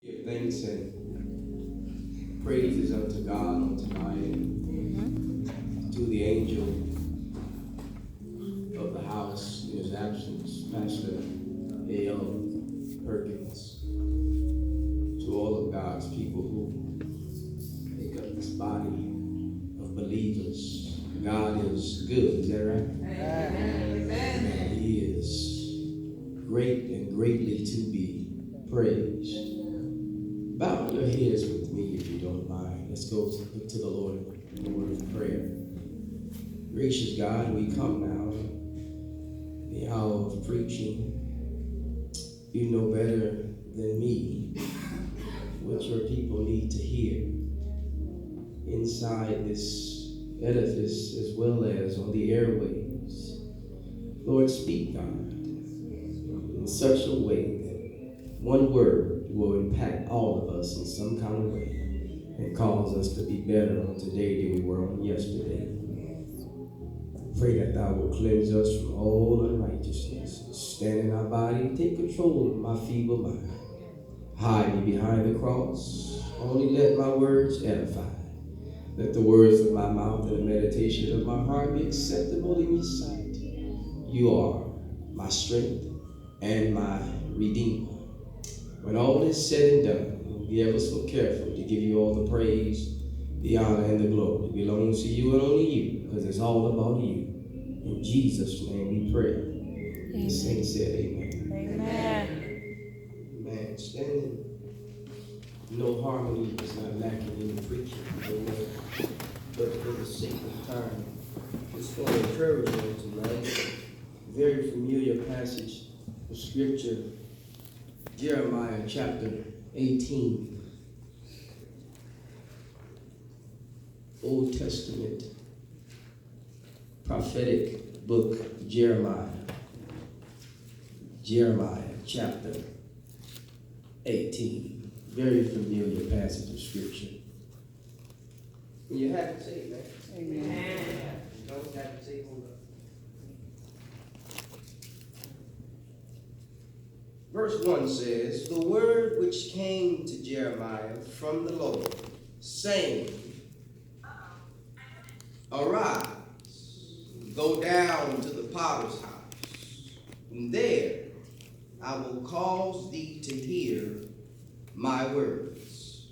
Give thanks and praises unto God on tonight, and to the angel of the house in his absence, Pastor A.L. Perkins, to all of God's people who make up this body of believers. God is good, is that right? Amen. He is great and greatly to be praised. Bow your heads with me if you don't mind. Let's go to the Lord in a word of prayer. Gracious God, we come now in the hour of preaching. You know better than me what your people need to hear inside this edifice as well as on the airwaves. Lord, speak, God, in such a way that one word will impact all of us in some kind of way and cause us to be better on today than we were on yesterday. Pray that thou will cleanse us from all unrighteousness. Stand in our body, take control of my feeble mind. Hide me behind the cross. Only let my words edify. Let the words of my mouth and the meditation of my heart be acceptable in your sight. You are my strength and my redeemer. When all is said and done, we'll be ever so careful to give you all the praise, the honor, and the glory. It belongs to you and only you, because it's all about you. In Jesus' name we pray. Amen. The saints said amen. Amen. Amen. Standing, no harmony is not lacking in the preaching. Amen. But for the sake of time, just want to encourage you tonight. Very familiar passage of scripture. Jeremiah chapter 18, Old Testament prophetic book, Jeremiah chapter 18. Very familiar passage of scripture. When you have to say it, man. Amen. You don't have to say hold up. Verse 1 says, the word which came to Jeremiah from the Lord, saying, arise, go down to the potter's house, and there I will cause thee to hear my words.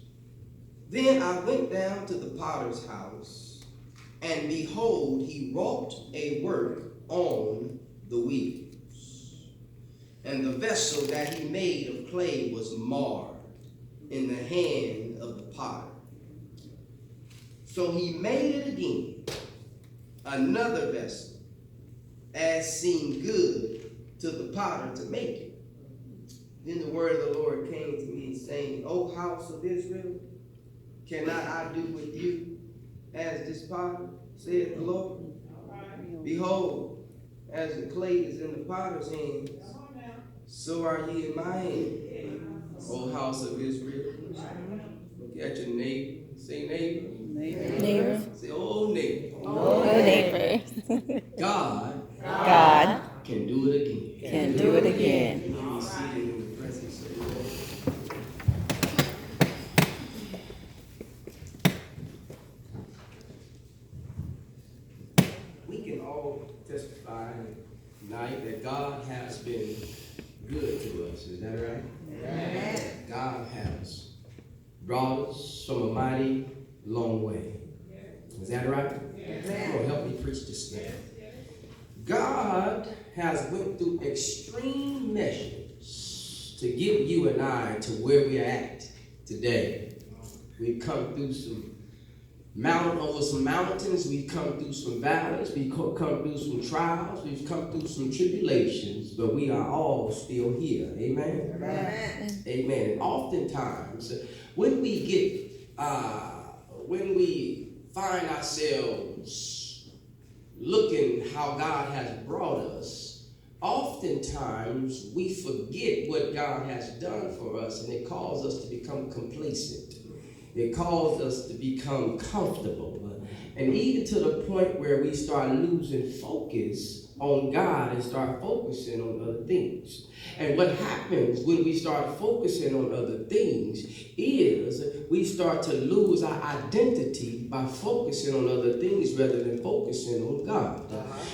Then I went down to the potter's house, and behold, he wrought a work on the wheel. And the vessel that he made of clay was marred in the hand of the potter. So he made it again, another vessel, as seemed good to the potter to make it. Then the word of the Lord came to me, saying, O house of Israel, cannot I do with you as this potter, saith the Lord? Behold, as the clay is in the potter's hands, so are ye in my hand, O house of Israel. Look at your neighbor. Say neighbor. Neighbor. Say, oh neighbor. Oh neighbor. God can do it again. Can do it again. Be seated in the presence of the Lord. We can all testify tonight that God has been good to us. Is that right? Amen. God has brought us from a mighty long way. Is that right? Amen. Come on, help me preach this thing. God has went through extreme measures to get you and I to where we're at today. We've come through over some mountains, we've come through some valleys, we've come through some trials, we've come through some tribulations, but we are all still here. Amen? Amen. Amen. And oftentimes, when we find ourselves looking how God has brought us, oftentimes we forget what God has done for us, and it causes us to become complacent. It calls us to become comfortable. And even to the point where we start losing focus on God and start focusing on other things. And what happens when we start focusing on other things is we start to lose our identity by focusing on other things rather than focusing on God.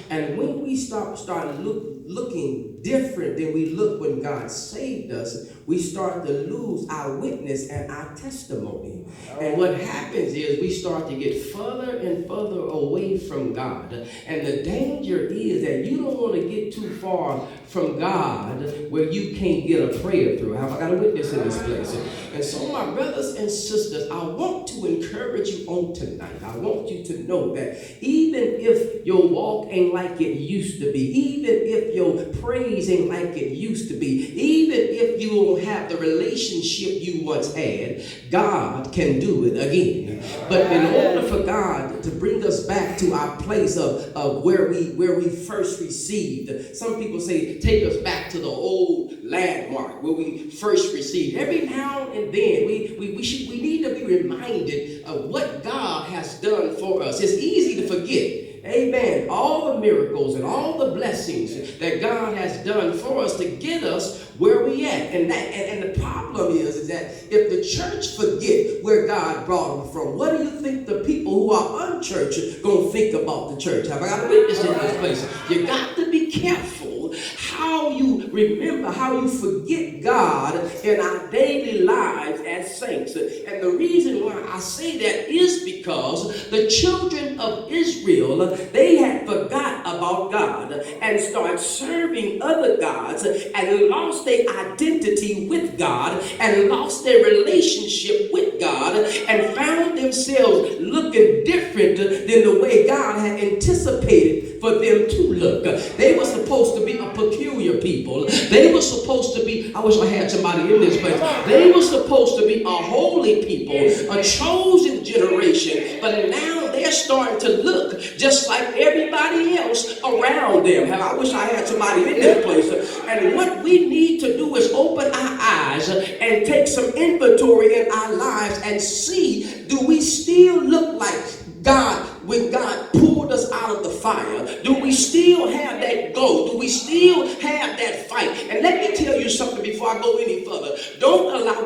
And when we start looking different than we look when God saved us, we start to lose our witness and our testimony. And what happens is we start to get further and further away from God. And the danger is that you don't want to get too far from God where you can't get a prayer through. Have I got a witness in this place? And so, my brothers and sisters, I want to encourage you on tonight. I want you to know that even if your walk ain't like it used to be, even if your praise ain't like it used to be, even if you don't have the relationship you once had, God can do it again. But in order for God to bring us back to our place of where we first received, some people say take us back to the old landmark where we first received. Every now and then we need to be reminded of what God has done for us. It's easy to forget. Amen. All the miracles and all the blessings that God has done for us to get us where we at. And the problem is that if the church forget where God brought them from, what do you think the people who are unchurched gonna think about the church? Have I got a witness in this place? You got to be careful how you remember, how you forget God in our daily lives as saints. And the reason why I say that is because the children of Israel, they had forgot about God and started serving other gods and lost their identity with God and lost their relationship with God and found themselves looking different than the way God had anticipated for them to look. They were supposed to be a peculiar people. They were supposed to be, I wish I had somebody in this place. They were supposed to be a holy people, a chosen generation, but now they're starting to look just like everybody else around them. I wish I had somebody in this place. And what we need to do is open our eyes and take some inventory in our lives and see, do we still look like God when God pulled us out of the fire? Do we still have that glow? Do we still have that fight? And let me tell you something before I go any further. Don't allow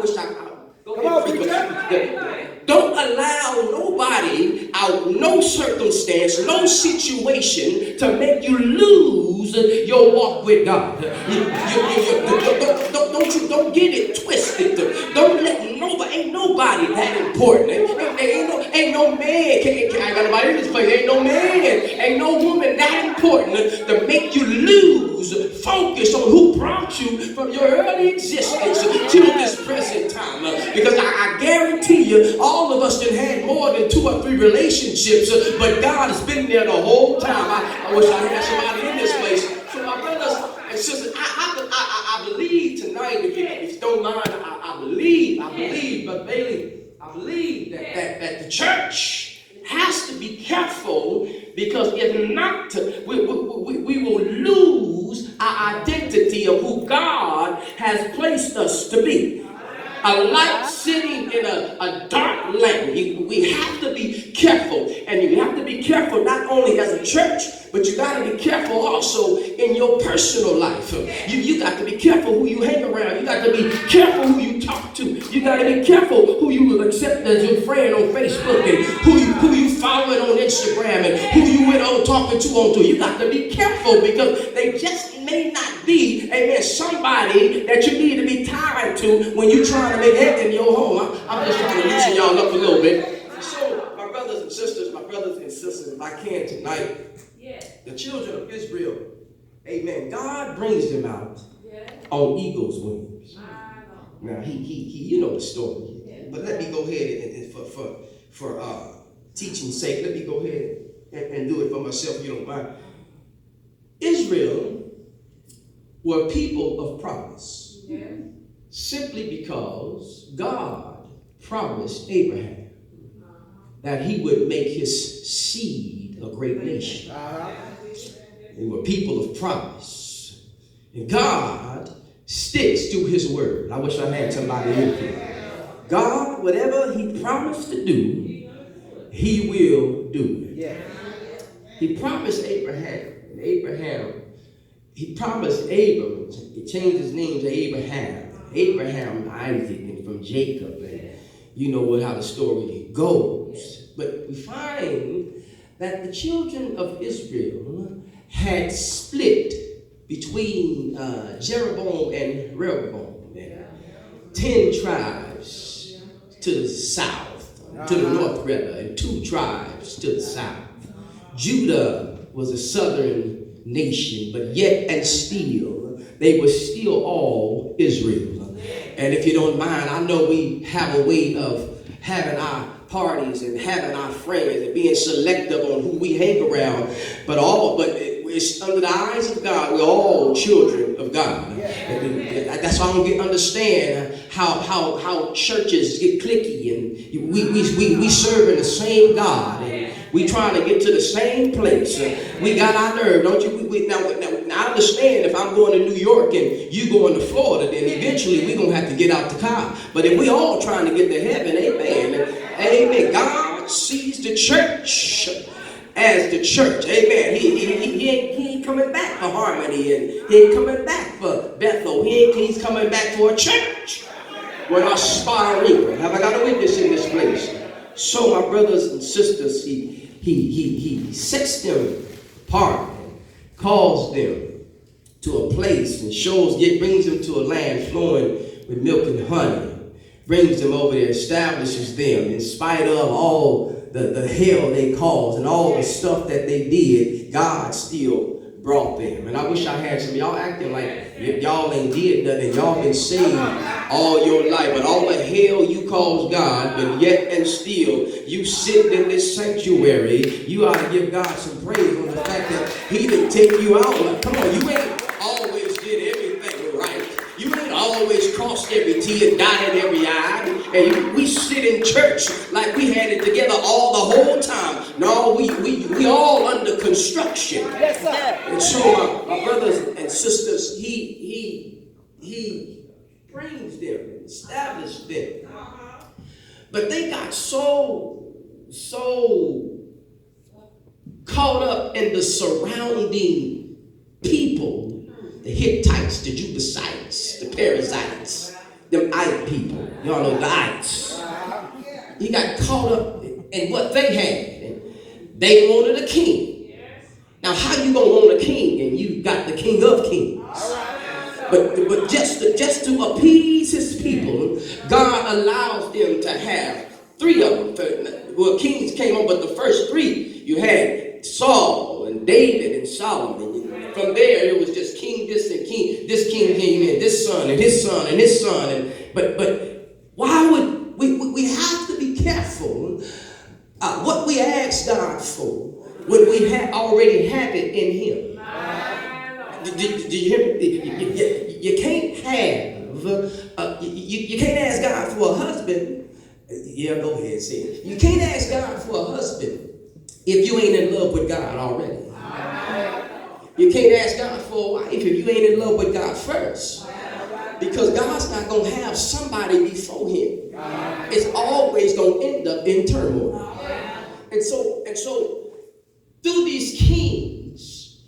nobody out, no circumstance, no situation to make you lose your walk with God. Don't get it twisted. Don't let nobody that important. Ain't no man, I got nobody in this place, ain't no man, ain't no woman that important to make you lose focus on who brought you from your early existence to this present time. Because I guarantee you, all of us done had more than 2 or 3 relationships, but God has been there the whole time. I wish I had somebody in this place. So my brothers and sisters, I believe tonight, if you don't mind, I believe, Brother Bailey, I believe that the church has to be careful, because if not, we will lose our identity of who God has placed us to be. A light sitting in a dark land. We have to be careful. And you have to be careful not only as a church, but you got to be careful also in your personal life. You got to be careful who you hang around. You got to be careful who you talk to. You got to be careful who you will accept as your friend on Facebook, and who you following on Instagram, and who you went on talking to on Twitter. You got to be careful, because they just may not be, amen, somebody that you need to be tied to when you're trying to make heaven your home. I'm just trying to loosen y'all up a little bit. So, my brothers and sisters, if I can tonight, the children of Israel, amen, God brings them out on eagle's wings. Now, he you know the story. But let me go ahead and for teaching's sake, let me go ahead and do it for myself, if you don't mind. Israel were people of promise. Simply because God promised Abraham that he would make his seed a great nation. They were people of promise. And God sticks to his word. I wish I had somebody in here. God, whatever he promised to do, he will do it. Yeah. He promised Abraham. He promised Abram. He changed his name to Abraham. Abraham, Isaac, and from Jacob. And you know how the story goes. But we find that the children of Israel had split between Jeroboam and Rehoboam. 10 tribes to the south, to the north rather, and 2 tribes to the south. Judah was a southern nation, but yet and still, they were still all Israel. And if you don't mind, I know we have a way of having our parties and having our friends and being selective on who we hang around, but it's under the eyes of God, we're all children of God. That's why I don't understand how churches get cliquey, and we serving the same God, and we trying to get to the same place. We got our nerve, don't you? Now I understand if I'm going to New York and you going to Florida, then eventually we're going to have to get out the car. But if we all trying to get to heaven, amen, amen. God sees the church as the church, amen. He ain't coming back for Harmony, and he ain't coming back for Bethel. He's coming back for a church with our aspiring. Have I got a witness in this place? So my brothers and sisters, he sets them apart, calls them to a place and brings them to a land flowing with milk and honey, brings them over there, establishes them in spite of all the hell they caused and all the stuff that they did. God still brought them. And I wish I had some of y'all acting like y'all ain't did nothing. Y'all been saved all your life, but all the hell you caused God, but yet and still you sit in this sanctuary. You ought to give God some praise on the fact that he didn't take you out. Like, come on, you ain't always did everything right. You ain't always crossed every T and dotted every I. And we sit in church like we had it together all the whole time. No, we all under construction. Yes, sir. And so my brothers and sisters, he brings them, established them. But they got so caught up in the surrounding people, the Hittites, the Jebusites, the Perizzites, them Ite people. Y'all know the Ites. He got caught up in what they had. And they wanted a king. Now, how you gonna want a king and you got the King of Kings? But just to appease his people, God allows them to have 3 of them. Well, kings came on, but the first 3 you had Saul and David and Solomon. From there, it was just king this and king. This king came in, this son and his son and his son. But why would we have to be careful what we ask God for when we already have it in him? Did you hear me? You can't have, you can't ask God for a husband. Yeah, go ahead, say it. You can't ask God for a husband if you ain't in love with God already. You can't ask God for a wife if you ain't in love with God first. Because God's not going to have somebody before him. It's always going to end up in turmoil. And so through these kings,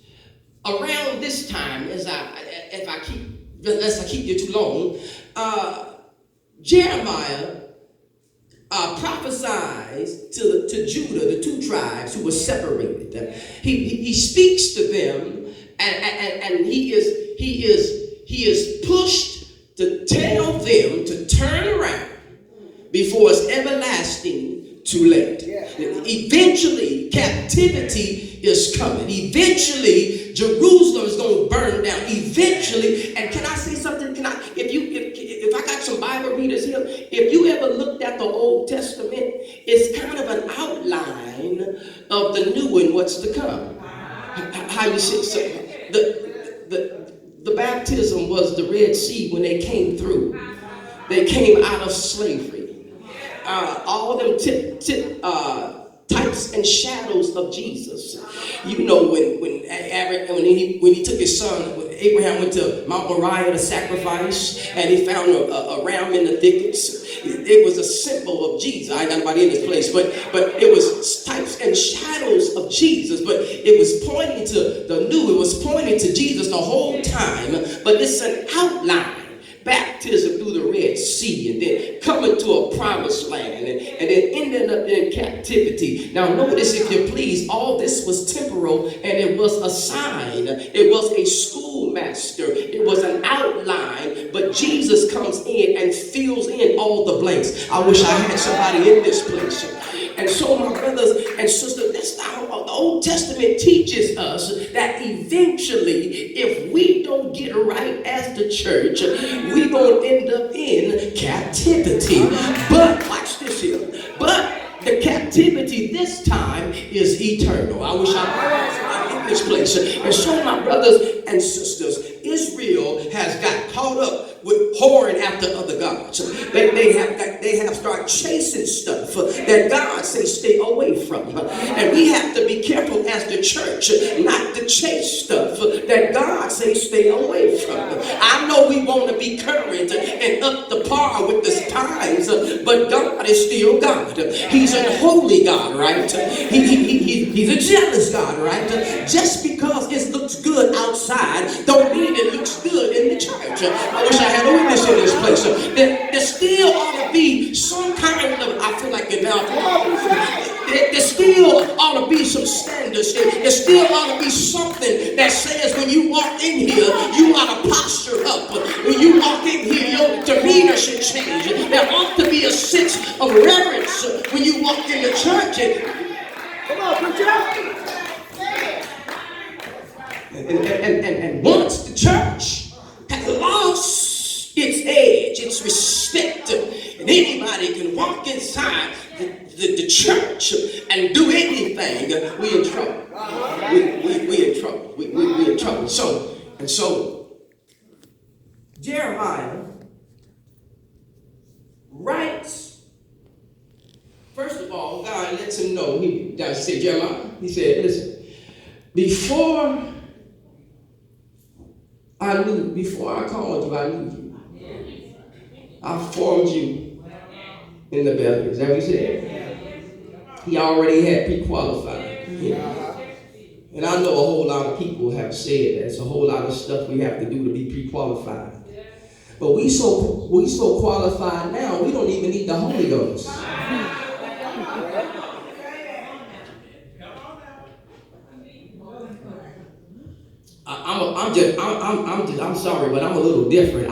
around this time, unless I keep you too long, Jeremiah prophesies to Judah, the 2 tribes who were separated. He speaks to them, and he is pushed to tell them to turn around before it's everlasting too late. Eventually, captivity is coming. Eventually, Jerusalem is going to burn down. Eventually, and can I say something? If I got some Bible readers here, if you ever looked at the Old Testament, it's kind of an outline of the new and what's to come. How you see? So the baptism was the Red Sea when they came through. They came out of slavery. All them types and shadows of Jesus. You know, when he took his son, Abraham went to Mount Moriah to sacrifice, and he found a ram in the thickets, It was a symbol of Jesus. I ain't got nobody in this place, but it was types and shadows of Jesus. But it was pointing to the new. It was pointing to Jesus the whole time. But it's an outline. Baptism through the Red Sea, and then coming to a promised land, and then ending up in captivity. Now notice, if you please, all this was temporal, and it was a sign. It was a schoolmaster. It was an outline, but Jesus comes in and fills in all the blanks. I wish I had somebody in this place. And so, my brothers and sisters, that's how the Old Testament teaches us that eventually, if we don't get right as the church, we're going to end up in captivity. But, watch this here, but the captivity this time is eternal. I wish I had somebody in this place. And so, my brothers and sisters, Israel has got caught up with whoring after other gods. They have started chasing stuff that God says stay away from. And we have to be careful as the church not to chase stuff that God says stay away from. I know we want to be current and up to par with the times, but God is still God. He's a holy God, right? He's a jealous God, right? Just because it looks good outside don't mean it looks good in the church. I wish I had a witness in this place. There still ought to be some kind of, I feel like it now. There still ought to be some standards. There still ought to be something that says when you walk in here, you ought to posture up. When you walk in here, your demeanor should change. There ought to be a sense of reverence when you walk in the church. Come on, put it up. And once the church has lost its edge, its respect, and anybody can walk inside the church and do anything, we in trouble. We in trouble. We in trouble. So Jeremiah writes. First of all, God lets him know. He said, Jeremiah. He said, listen, before I called you, I knew you. I formed you in the belly. Is that what he said? He already had pre-qualified. And I know a whole lot of people have said that. It's a whole lot of stuff we have to do to be pre-qualified. But we so qualified now, we don't even need the Holy Ghost. I'm sorry, but I'm a little different.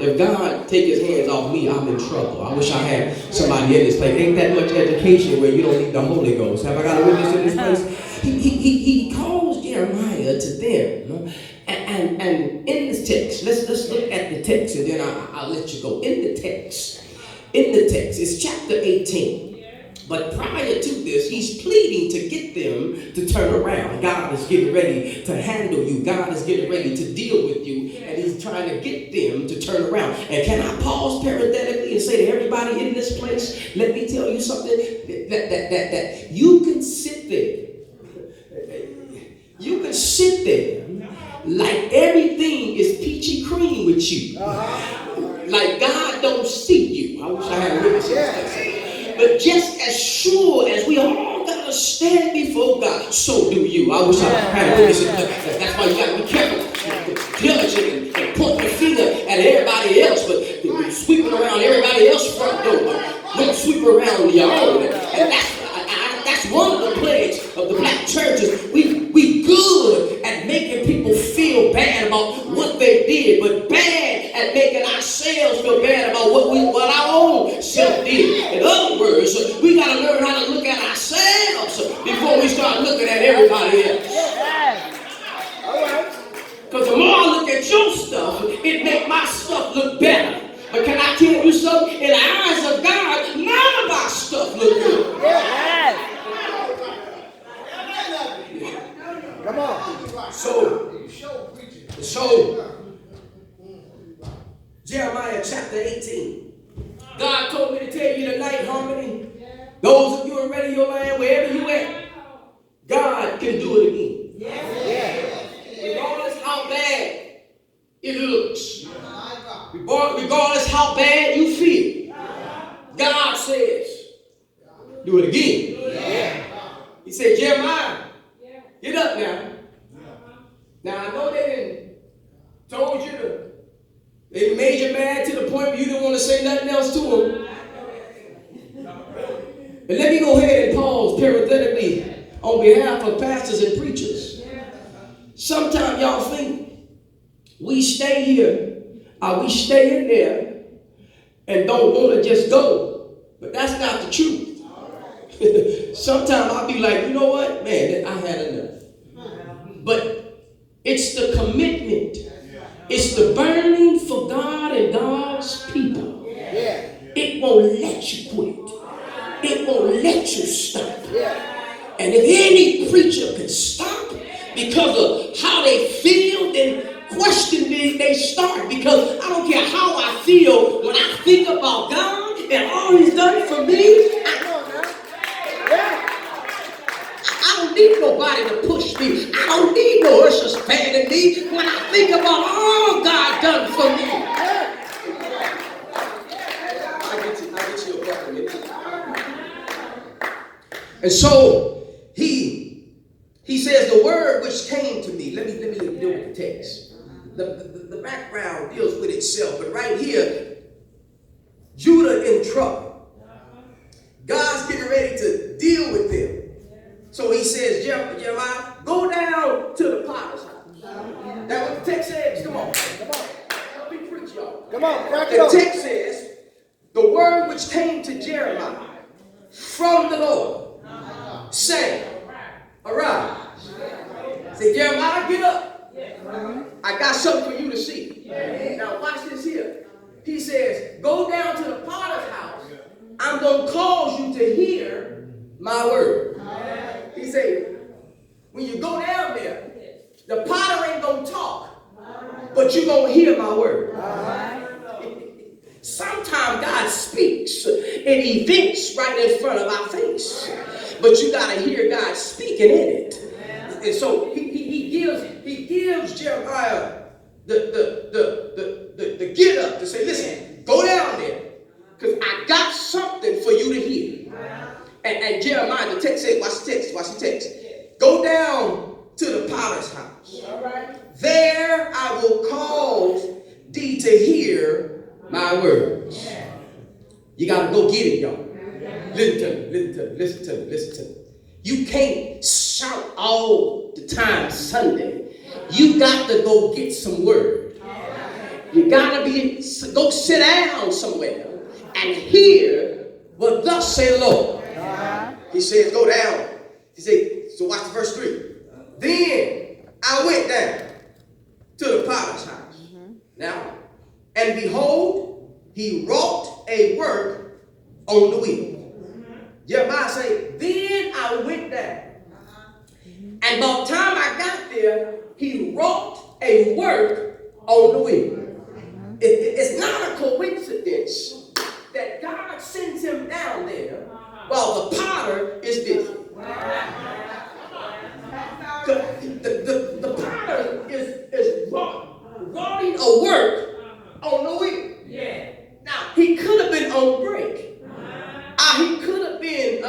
If God take his hands off me, I'm in trouble. I wish I had somebody in this place. Ain't that much education where you don't need the Holy Ghost. Have I got a witness in this place? He calls Jeremiah to them. And in this text, let's look at the text, and then I'll let you go. In the text, it's chapter 18. But prior to this, he's pleading to get them to turn around. God is getting ready to handle you. God is getting ready to deal with you. And he's trying to get them to turn around. And can I pause parenthetically and say to everybody in this place, let me tell you something, that you can sit there. You can sit there like everything is peachy cream with you. Like God don't see you. I wish I had a witness. But just as sure as we all got to stand before God, so do you. I wish I had a witness. That's why you got to be careful, diligent, and point your finger at everybody else, but sweeping around everybody else's front door. Don't sweep around your own. And that's one of the plagues of the black churches. We good at making people feel bad about what they did, but bad at making ourselves feel bad about what our own self did. In other words, we got to learn how to look at ourselves before we start looking at everybody else. Because the more I look at your stuff, it makes my stuff look better. But can I tell you something? In the eyes of God, none of our stuff look good. Come on. So Jeremiah chapter 18. God told me to tell you tonight, Harmony, those of you in Radio Land, wherever you at, God can do it again. Regardless how bad it looks. Regardless how bad you feel. Do it again. Yeah. He said, Jeremiah, get up now. Now, I know they didn't told you to, they made you mad to the point where you didn't want to say nothing else to them. But let me go ahead and pause parenthetically on behalf of pastors and preachers. Sometimes y'all think we stay here or we stay in there and don't want to just go. But that's not the truth. Sometimes I'll be like, you know what? Man, I had enough. But it's the commitment. It's the burning for God and God's people. It won't let you quit. It won't let you stop. And if any preacher can stop because of how they feel, then question they start. Because I don't care how I feel when I think about God and all He's done for me. I don't need nobody to push me. I don't need no ushers fanning me when I think about all God done for me. I get you a bucket. And so he says the word which came to me. Let me deal with the text. The background deals with itself, but right here, Judah in trouble. God's getting ready to deal with them. So he says, Jeremiah, go down to the potter's house. That's what the text says. Come on. Let me preach, y'all. Come on, crack it up. The text says, the word which came to Jeremiah from the Lord, saying, arise. Say, Jeremiah, get up. I got something for you to see. Now watch this here. He says, go down to the potter's house. I'm going to cause you to hear my word. He said, when you go down there, the potter ain't going to talk, but you're going to hear my word. Sometimes God speaks in events right in front of our face, but you got to hear God speaking in it. And so he gives Jeremiah the get up to say, listen, go down there, because I got something for you to hear. And Jeremiah, the text says, watch the text. Go down to the potter's house. There I will cause thee to hear my words. You got to go get it, y'all. Listen to me. You can't shout all the time Sunday. You got to go get some word. You got to go sit down somewhere and hear what thus say the Lord. He says, go down. He said, so watch the verse 3. Then I went down to the potter's house. Now, and behold, he wrought a work on the wheel. Jeremiah said, then I went down. And by the time I got there, he wrought a work on the wheel. It's not a coincidence that God sends him down there while the potter is busy. The potter is wrought a work on the wheel. Now, he could have been on break. He could have been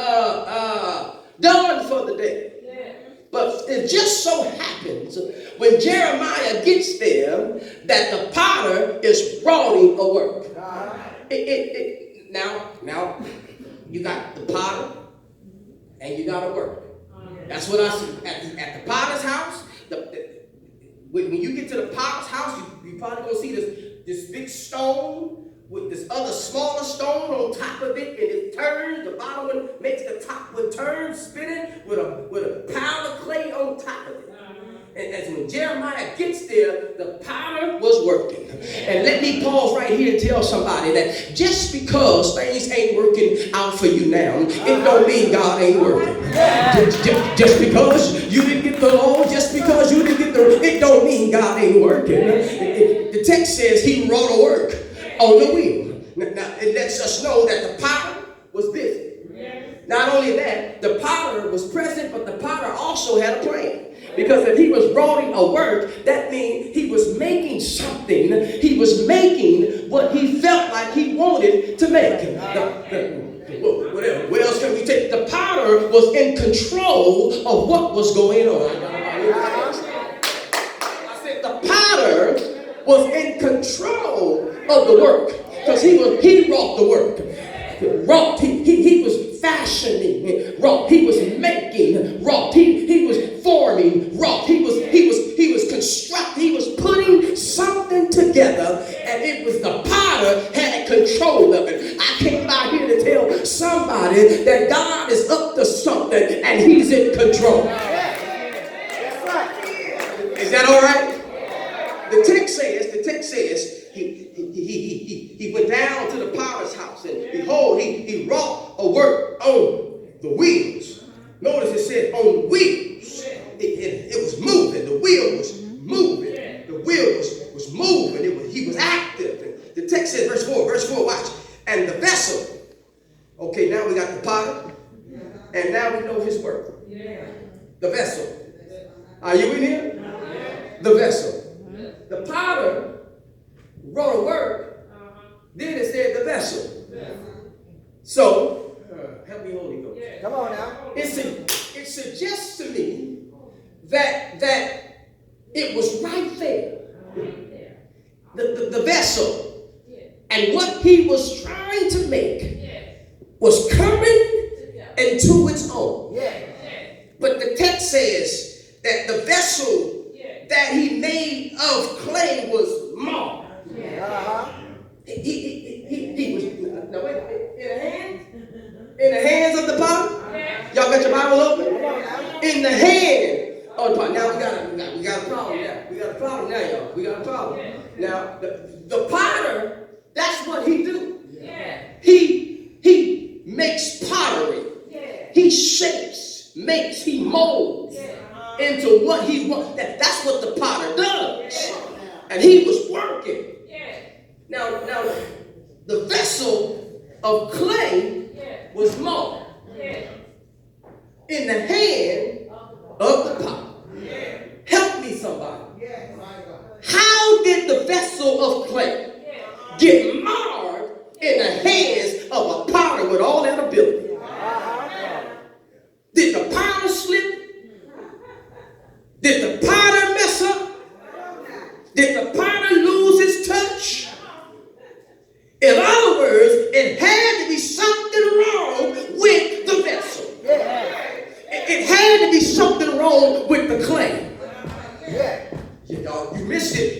done for the day. But it just so happens when Jeremiah gets there that the potter is wrought a work. Now, you got the potter and you got to work. That's what I see. At the potter's house, when you get to the potter's house, you probably going to see this big stone with this other smaller stone on top of it, and it turns. The bottom one makes the top one turn, spinning with a pile of clay on top of it. And as when Jeremiah gets there, the potter was working. And let me pause right here and tell somebody that just because things ain't working out for you now, it don't mean God ain't working. Just because you didn't get the law, just because you didn't get it don't mean God ain't working. The text says he wrought a work on the wheel. Now, it lets us know that the potter was busy. Not only that, the potter was present, but the potter also had a plan. Because if he was wrought a work, that means he was making something. He was making what he felt like he wanted to make. What else the potter was in control of what was going on. I said the potter was in control of the work because he wrought the work. He was fashioning, wrought. He was making, wrought. He was forming, wrought. He was constructing. He was putting something together, and it was the potter had control of it. I came by here to tell somebody that God is up to something, and He's in control. Is that all right? The text says he went down to the potter's house, and behold, he wrought a work on the wheels. Notice it said on wheels. It was moving. The wheel was moving. The wheel was moving. He was active. The text says, verse 4, watch. And the vessel. Okay, now we got the potter, and now we know his work. The vessel. Are you in here? The vessel. The potter wrote a work, then it said the vessel. So, help me, Holy Ghost. Come on now. It suggests to me that it was right there. The vessel. And what he was trying to make was coming into its own. But the text says that the vessel that he made of clay was marred. He was, now wait, in the hands of the potter. Y'all got your Bible open? In the hand of the potter. Now we got a problem now. We got a problem now, y'all. We got a problem. Now the potter, that's what he do. He makes pottery. He shapes, he molds into what he wants. That's what the potter does. And he was working. Now the vessel of clay was marred in the hand of the potter. Help me, somebody. How did the vessel of clay get marred in the hands of a potter with all that ability? Did the potter slip? Did the potter mess up? Did the potter lose his touch? In other words, it had to be something wrong with the vessel. It had to be something wrong with the clay. Y'all, you missed it.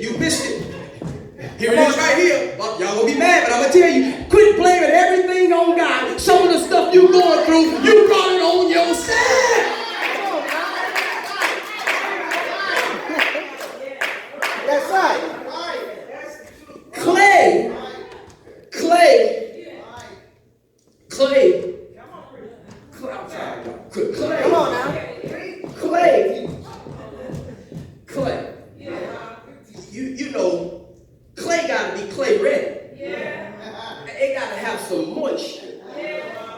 Here it is right here. Y'all gonna be mad, but I'm gonna tell you, quit blaming everything on God. Some of the stuff you're going through, you brought it on yourself. That's right. Clay. I'm sorry, y'all. Clay. Come on now. Clay. You know, clay gotta be clay ready. It gotta have some moisture.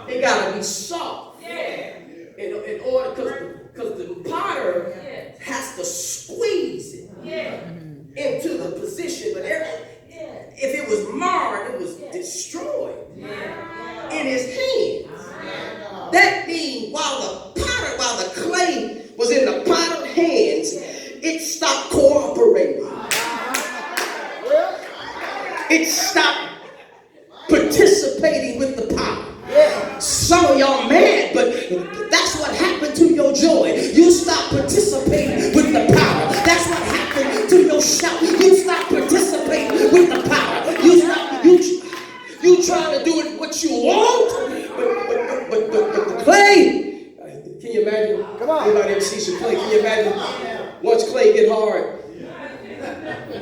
It gotta be soft. In order, because the potter has to squeeze it into the position, but if it was marred, it was destroyed in his hands. That means while the clay was in the potter's hands, it stopped cooperating. It stopped participating with the potter. Some of y'all mad, but that's what happened to your joy. You stopped participating with the power. That's what happened to your shout. You stopped participating with the power. You trying to do it what you want, but the clay. Can you imagine? Come on. Anybody ever see some clay? Can you imagine? Once clay get hard,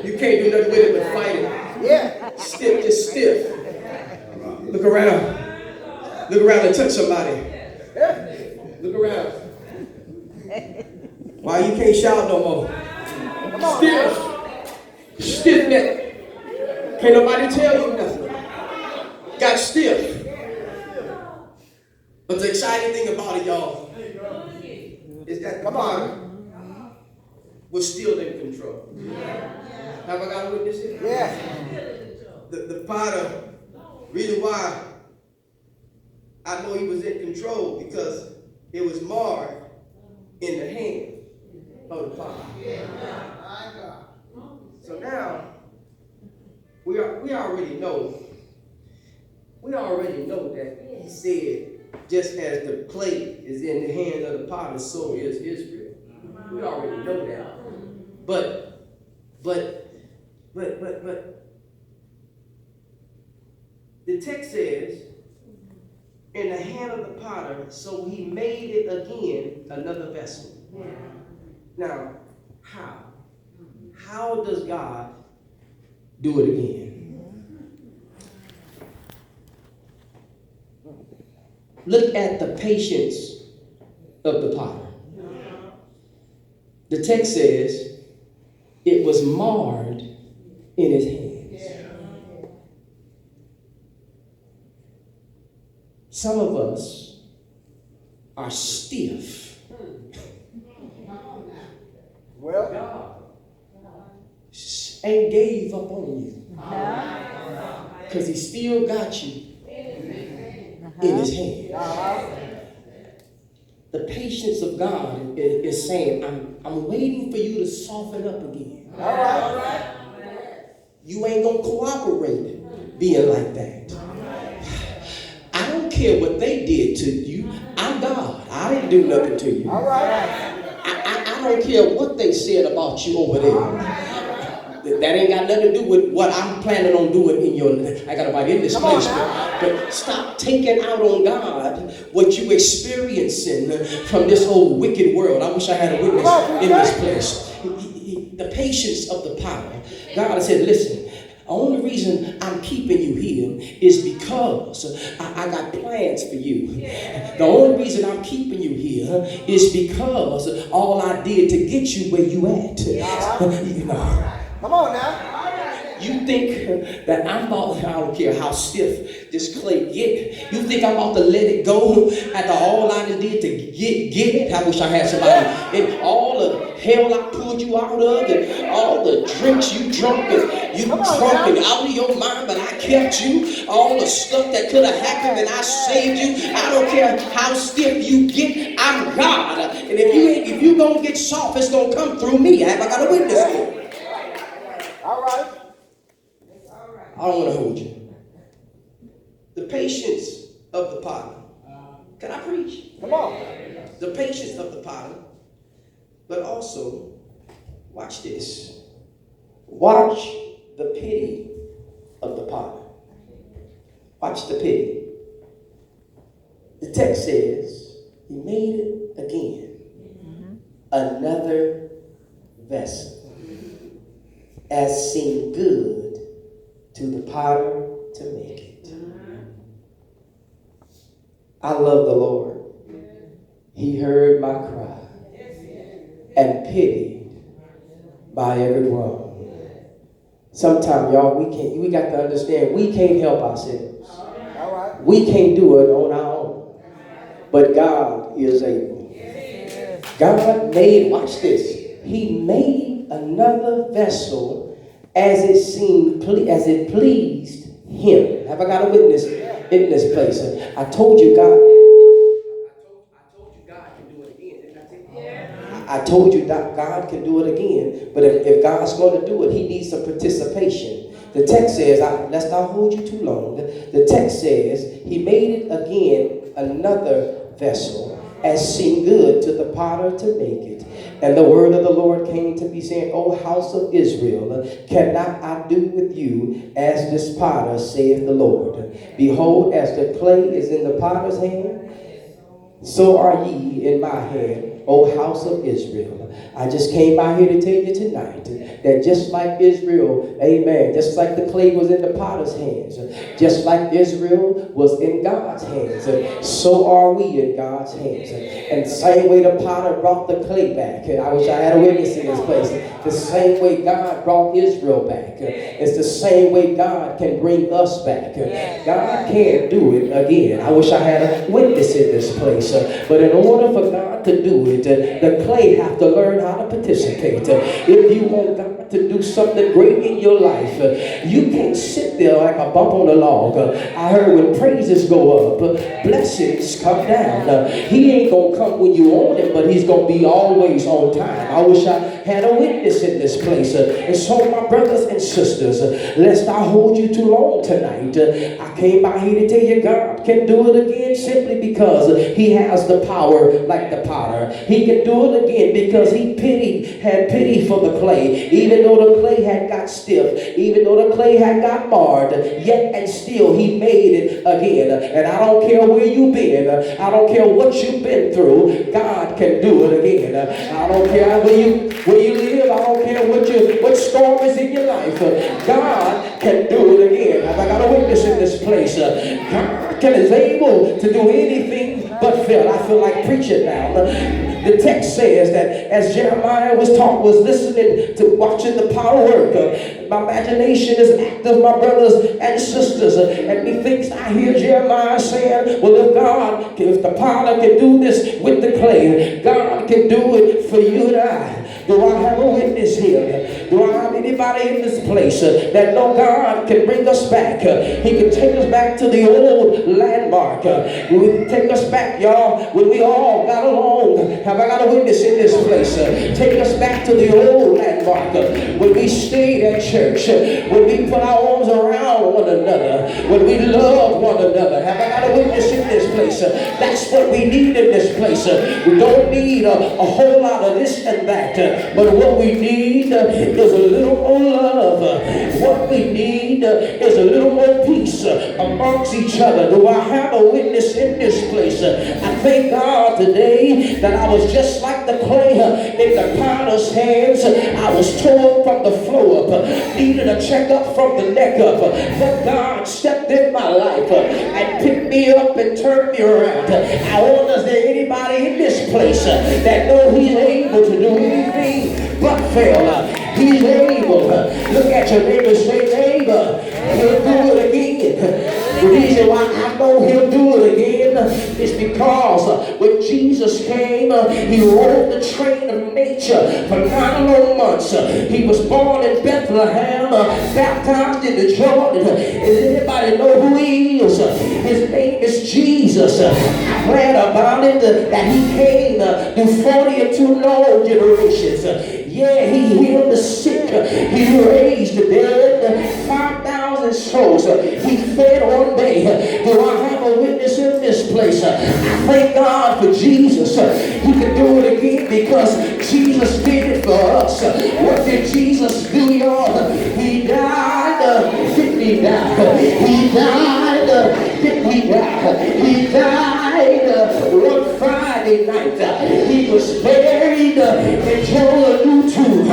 you can't do nothing with it but fight it. Stiff, just stiff. Look around. Look around and touch somebody. Look around. Why you can't shout no more? Stiff neck. Can't nobody tell you nothing. Got stiff. But the exciting thing about it, y'all, is that the potter was still in control. Have I got a witness here? The potter, reason why I I know he was in control because it was marred in the hand of the Father. So now, we already know that he said, just as the clay is in the hand of the potter, so is Israel. We already know that. But the text says, in the hand of the potter, so he made it again another vessel. Now, how? How does God do it again? Look at the patience of the potter. The text says it was marred in his hands. Some of us are stiff. Well, God ain't gave up on you. Because he still got you in his hand. The patience of God is saying, I'm waiting for you to soften up again. all right. You ain't gonna cooperate being like that. I don't care what they did to you. I'm God. I didn't do nothing to you. All right. I don't care what they said about you over there. That ain't got nothing to do with what I'm planning on doing in your life. I got to in this place. But stop taking out on God what you experiencing from this old wicked world. I wish I had a witness in this place. The patience of the power. God said, listen, the only reason I'm keeping you here is because I got plans for you. The only reason I'm keeping you here is because all I did to get you where you at. You know. Come on now. You think that I'm about, I don't care how stiff this clay get. You think I'm about to let it go after all I did to get it? I wish I had somebody. And all the hell I pulled you out of, and all the drinks you drunk, and you drunk and out of your mind, but I kept you. All the stuff that could have happened, and I saved you. I don't care how stiff you get. I'm God. And if you gonna get soft, it's gonna come through me. Have I got a witness here? All right. I don't want to hold you. The patience of the potter. Can I preach? Come on. The patience of the potter. But also, watch this. Watch the pity of the potter. Watch the pity. The text says, he made it again. Another vessel. As seemed good to the potter to make it. I love the Lord. He heard my cry and pitied my every wrong. Sometimes, y'all, we got to understand, we can't help ourselves. All right. We can't do it on our own. But God is able. God made, watch this, he made another vessel as it seemed, as it pleased him. Have I got a witness in this place? I told you God. I told you God can do it again. Didn't I tell you? I told you that God can do it again. But if God's going to do it, he needs some participation. The text says, let's not hold you too long. The text says, he made it again another vessel as seemed good to the potter to make it. And the word of the Lord came to me saying, O house of Israel, cannot I do with you as this potter, saith the Lord? Behold, as the clay is in the potter's hand, so are ye in my hand, O house of Israel. I just came by here to tell you tonight that just like Israel, amen, just like the clay was in the potter's hands, just like Israel was in God's hands, so are we in God's hands. And the same way the potter brought the clay back, I wish I had a witness in this place, the same way God brought Israel back, it's the same way God can bring us back. God can do it again. I wish I had a witness in this place. But in order for God to do it, the clay have to learn how to participate. If you want God to do something great in your life, you can't sit there like a bump on a log. I heard when praises go up, blessings come down. He ain't gonna come when you want him, but he's gonna be always on time. I wish I had a witness in this place. And so, my brothers and sisters, lest I hold you too long tonight, I came by here to tell you God can do it again simply because he has the power like the potter. He can do it again because he had pity for the clay. Even though the clay had got stiff, even though the clay had got marred, yet and still he made it again. And I don't care where you've been, I don't care what you've been through, God can do it again. I don't care where you live, I don't care what storm is in your life, God can do it again. Have I got a witness in this place? God is able to do anything but fail. I feel like preaching now. The text says that as Jeremiah was listening to watching the power work, my imagination is active, my brothers and sisters, and methinks I hear Jeremiah saying, well, if the potter can do this with the clay, God can do it for you and I. Do I have a witness here? Do I have anybody in this place that know God can bring us back? He can take us back to the old landmark. He can take us back, y'all, when we all got along. Have I got a witness in this place? Take us back to the old landmark. When we stayed at church, when we put our arms around one another, when we loved one another. Have I got a witness in this place? That's what we need in this place. We don't need a whole lot of this and that. But what we need is a little more love. What we need is a little more peace amongst each other. Do I have a witness in this place? I thank God today that I was just like the clay in the potter's hands. I was torn from the floor up, needed a checkup from the neck up. But God stepped in my life and picked me up and turned me around. I wonder, is there anybody in this place that know he's able to do anything but fail? He's able. Look at your neighbor and say, neighbor, he'll do it again. The reason why I know he'll do it again is because when Jesus came, he rode the train of nature for 9 long months. He was born in Bethlehem, baptized in the Jordan. Does anybody know who he is? His name is Jesus. I read about it that he came through 42 long generations. Yeah, he healed the sick. He raised the dead. 5,000 souls he fed one day. Do I have a witness in this place? I thank God for Jesus. He can do it again because Jesus did it for us. What did Jesus do, y'all? He died. Didn't he die? He died. Didn't he die? He died one Friday night. He was buried in Joel 2.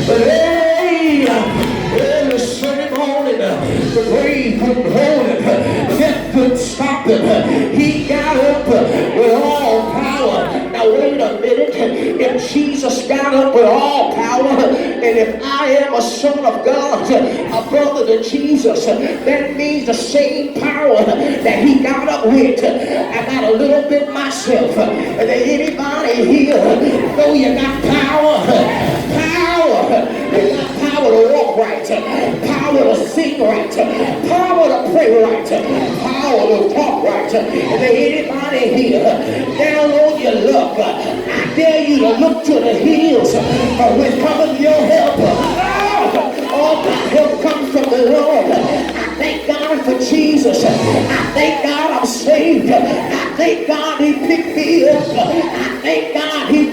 But hey, every Sunday morning, the grave couldn't hold him. Death couldn't stop him. He got up with all power. Now wait a minute. If Jesus got up with all power, and if I am a son of God, a brother to Jesus, that means the same power that he got up with, I got a little bit myself. And anybody here know you got power? You got power to walk right, power to sing right, power to pray right, power to talk right. And anybody here down on your luck, I dare you to look to the hills with coming your help. All my help comes from the Lord. I thank God for Jesus. I thank God I'm saved. I thank God he picked me up. I thank God he